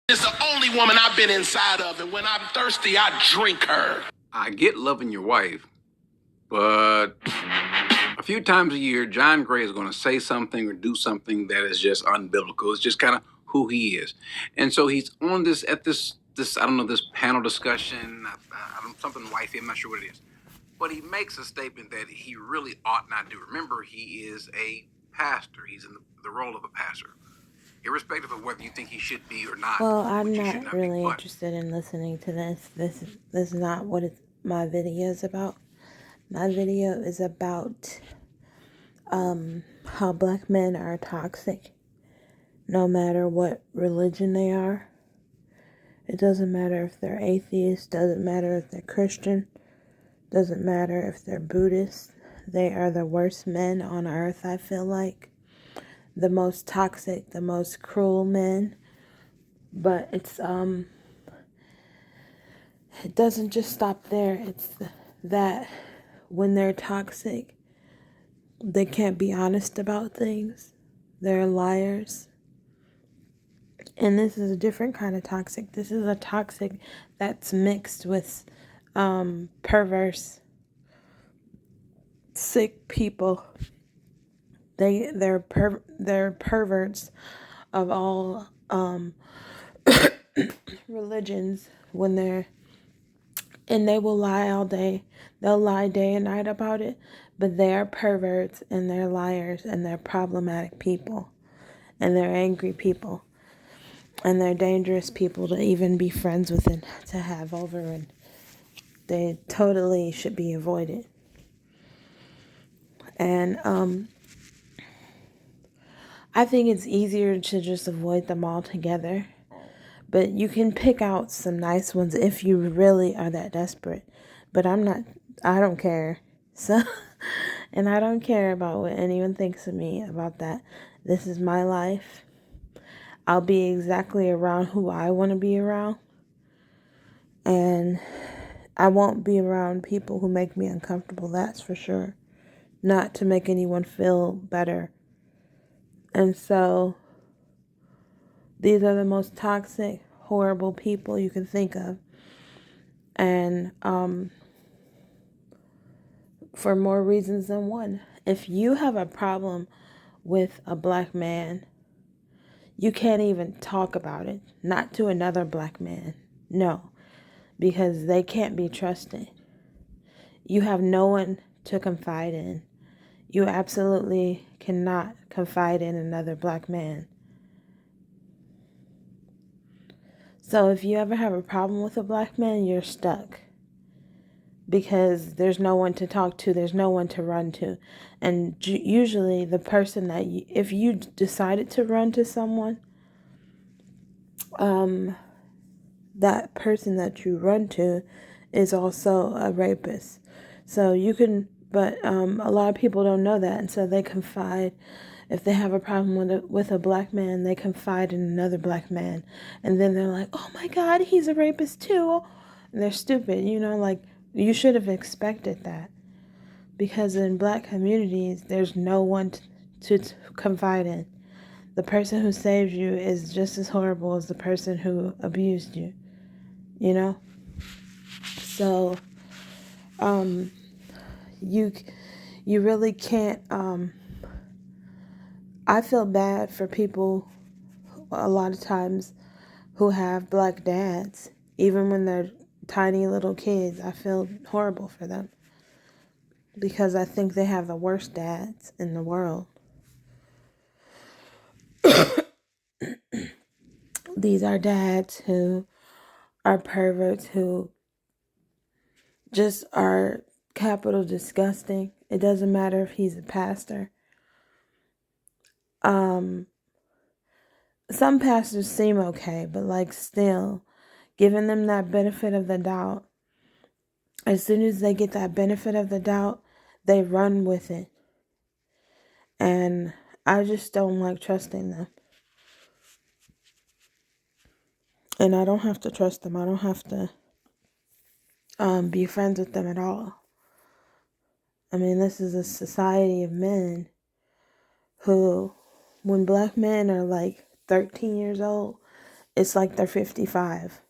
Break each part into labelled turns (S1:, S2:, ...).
S1: Is the only woman I've been inside of, and when I'm thirsty, I drink her.
S2: I get loving your wife, but a few times a year, John Gray is going to say something or do something that is just unbiblical. It's just kind of who he is, and so he's on this I don't know, this panel discussion. I don't, something wifey. I'm not sure what it is, but he makes a statement that he really ought not do. Remember, he is a pastor. He's in the role of a pastor, irrespective of whether you think he should be or not.
S3: Well, I'm
S2: which you should
S3: not
S2: not be.
S3: really
S2: But
S3: interested in listening to this. This is not what my video is about. My video is about how black men are toxic, no matter what religion they are. It doesn't matter if they're atheist, doesn't matter if they're Christian, doesn't matter if they're Buddhist. They are the worst men on earth, I feel like. The most toxic, the most cruel men. But it doesn't just stop there. It's that when they're toxic, they can't be honest about things. They're liars. And this is a different kind of toxic. This is a toxic that's mixed with perverse, sick people. They're perverts of all religions and they will lie all day. They'll lie day and night about it, but they are perverts and they're liars and they're problematic people and they're angry people and they're dangerous people to even be friends with and to have over, and they totally should be avoided. And I think it's easier to just avoid them altogether. But you can pick out some nice ones if you really are that desperate. But I don't care. So, and I don't care about what anyone thinks of me about that. This is my life. I'll be exactly around who I want to be around. And I won't be around people who make me uncomfortable, that's for sure. Not to make anyone feel better. And so these are the most toxic, horrible people you can think of. And for more reasons than one. If you have a problem with a black man, you can't even talk about it. Not to another black man. No. Because they can't be trusted. You have no one to confide in. You absolutely cannot confide in another black man. So if you ever have a problem with a black man, you're stuck. Because there's no one to talk to, there's no one to run to. And usually the person that if you decided to run to someone, that person that you run to is also a rapist. So you can, but a lot of people don't know that, and so they confide. If they have a problem with a black man, they confide in another black man, and then they're like, "Oh my God, he's a rapist too," and they're stupid. Like you should have expected that, because in black communities, there's no one to confide in. The person who saved you is just as horrible as the person who abused you. So, you really can't, I feel bad for people a lot of times who have black dads, even when they're tiny little kids. I feel horrible for them because I think they have the worst dads in the world. These are dads who are perverts, who just are capital disgusting. It doesn't matter if he's a pastor. Some pastors seem okay, but still, giving them that benefit of the doubt, as soon as they get that benefit of the doubt, they run with it. And I just don't like trusting them. And I don't have to trust them. I don't have to be friends with them at all. I mean, this is a society of men who, when black men are 13 years old, it's like they're 55.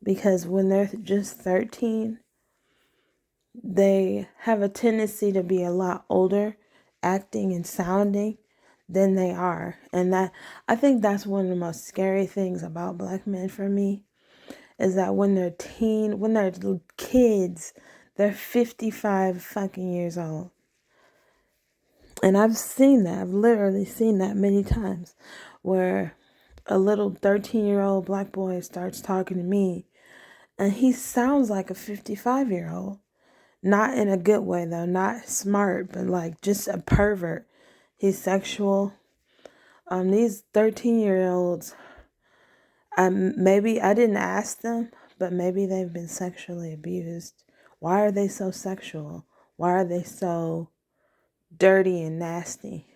S3: Because when they're just 13, they have a tendency to be a lot older acting and sounding than they are. And that, I think that's one of the most scary things about black men for me, is that when they're kids, they're 55 fucking years old. And I've seen that. I've literally seen that many times, where a little 13-year-old black boy starts talking to me and he sounds like a 55-year-old. Not in a good way though, not smart, but like just a pervert. He's sexual. These 13-year-olds, maybe I didn't ask them, but maybe they've been sexually abused. Why are they so sexual? Why are they so dirty and nasty?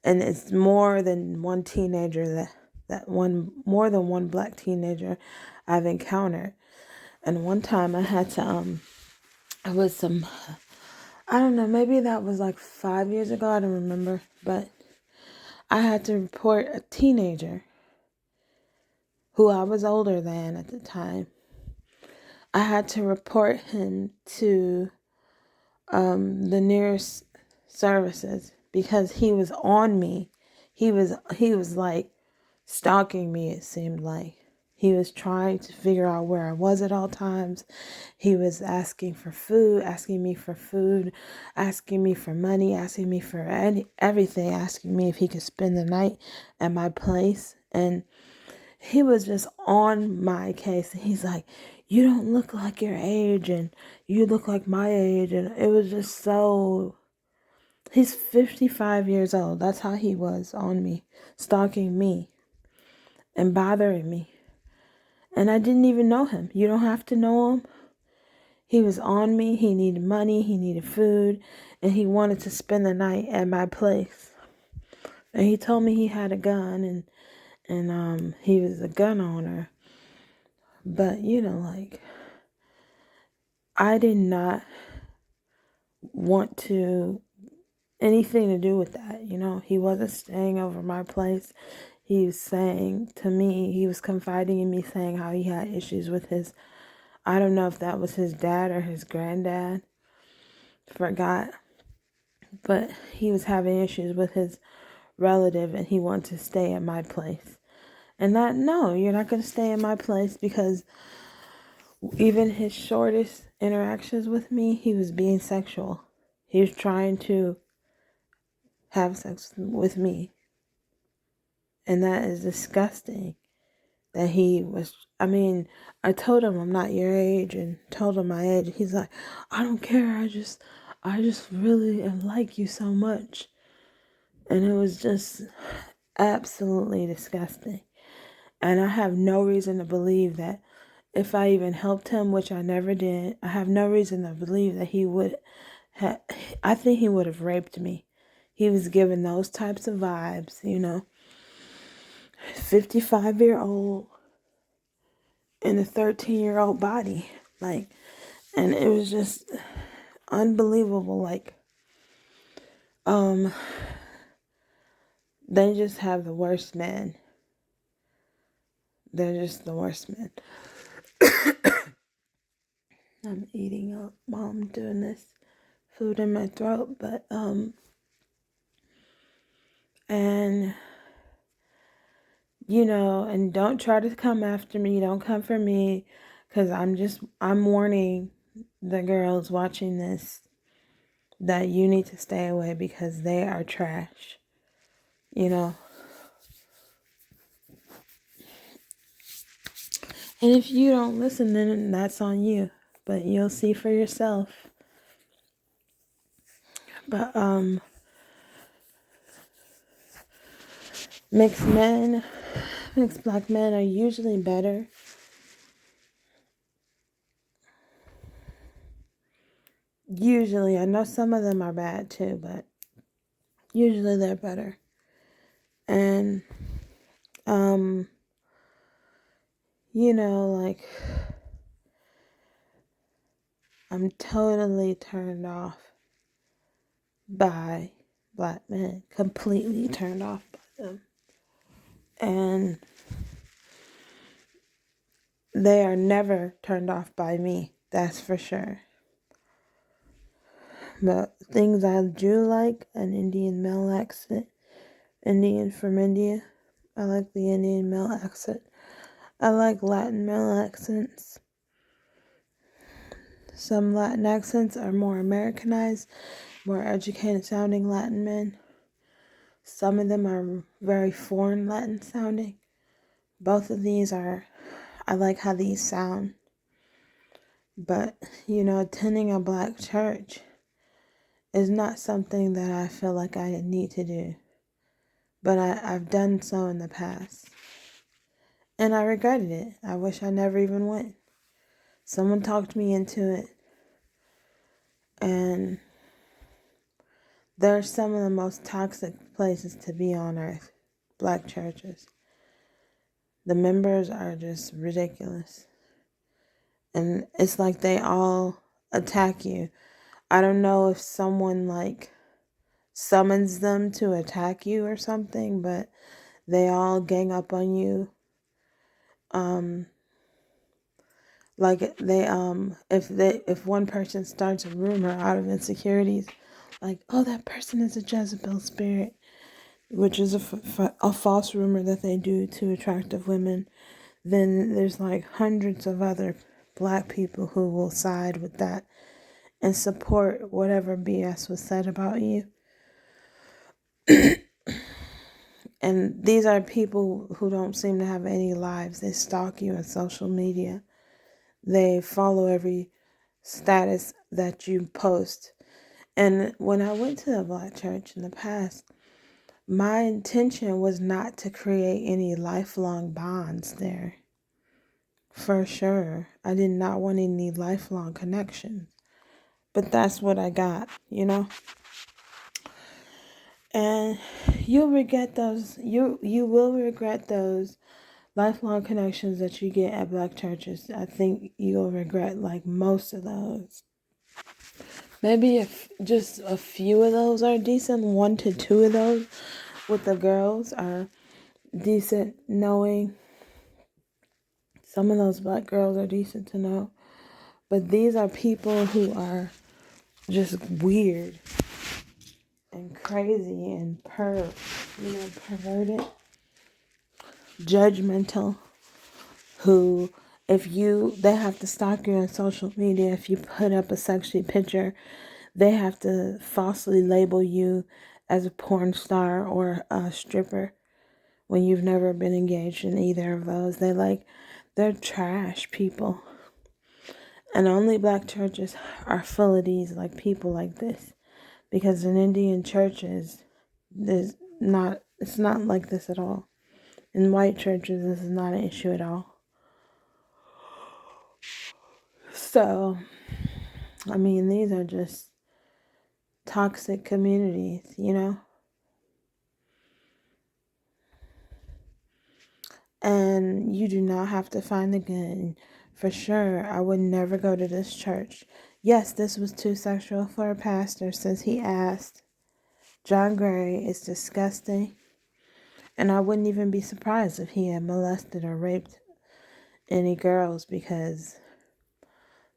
S3: And it's more than one teenager more than one black teenager I've encountered. And one time I had to I don't know, maybe that was like 5 years ago, I don't remember, but I had to report a teenager who I was older than at the time. I had to report him to the nearest services because he was on me. He was like stalking me, it seemed like. He was trying to figure out where I was at all times. He was asking me for food, asking me for money, asking me for everything, asking me if he could spend the night at my place. And he was just on my case. He's like, you don't look like your age, and you look like my age. And it was just so... He's 55 years old. That's how he was on me, stalking me and bothering me. And I didn't even know him. You don't have to know him. He was on me. He needed money. He needed food. And he wanted to spend the night at my place. And he told me he had a gun and he was a gun owner. But, like, I did not want anything to do with that. He wasn't staying over my place. He was saying to me, he was confiding in me, saying how he had issues with I don't know if that was his dad or his granddad, forgot, but he was having issues with his relative and he wanted to stay at my place. And no, you're not going to stay at my place, because even his shortest interactions with me, he was being sexual. He was trying to have sex with me. And that is disgusting. That I told him I'm not your age and told him my age. He's like, I don't care. I just really like you so much. And it was just absolutely disgusting. And I have no reason to believe that if I even helped him, which I never did, I have no reason to believe that he would I think he would have raped me. He was giving those types of vibes, 55-year-old in a 13-year-old body. And it was just unbelievable. They just have the worst men. They're just the worst men. I'm eating up while I'm doing this, food in my throat, but and and don't try to come after me. Don't come for me, because I'm warning the girls watching this that you need to stay away, because they are trash. And if you don't listen, then that's on you. But you'll see for yourself. But mixed black men are usually better. Usually, I know some of them are bad too, but usually they're better. And I'm totally turned off by black men. Completely turned off by them. And they are never turned off by me, that's for sure. But things I do like, an Indian male accent, Indian from India. I like the Indian male accent. I like Latin male accents. Some Latin accents are more Americanized, more educated sounding Latin men. Some of them are very foreign Latin sounding. Both of these are, I like how these sound. But, attending a black church is not something that I feel like I need to do. But I've done so in the past. And I regretted it. I wish I never even went. Someone talked me into it. And they're some of the most toxic places to be on earth. Black churches. The members are just ridiculous. And it's like they all attack you. I don't know if someone summons them to attack you or something, but they all gang up on you. If one person starts a rumor out of insecurities, like, oh, that person is a Jezebel spirit, which is a false rumor that they do to attractive women, then there's hundreds of other black people who will side with that and support whatever BS was said about you. And these are people who don't seem to have any lives. They stalk you on social media. They follow every status that you post. And when I went to the black church in the past, my intention was not to create any lifelong bonds there. For sure. I did not want any lifelong connections. But that's what I got, And you'll regret those. You will regret those lifelong connections that you get at black churches. I think you'll regret most of those. Maybe if just a few of those are decent, 1 to 2 of those with the girls are decent knowing. Some of those black girls are decent to know. But these are people who are just weird and crazy and perverted, judgmental, who they have to stalk you on social media. If you put up a sexy picture, they have to falsely label you as a porn star or a stripper when you've never been engaged in either of those. They're trash people. And only black churches are full of these people like this. Because in Indian churches, it's not like this at all. In white churches, this is not an issue at all. So, these are just toxic communities, And you do not have to find the good. For sure, I would never go to this church. Yes, this was too sexual for a pastor since he asked. John Gray is disgusting. And I wouldn't even be surprised if he had molested or raped any girls, because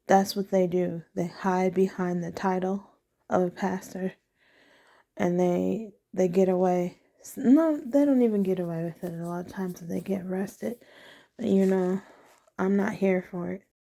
S3: that's what they do. They hide behind the title of a pastor and they get away. No, they don't even get away with it. A lot of times they get arrested. But I'm not here for it.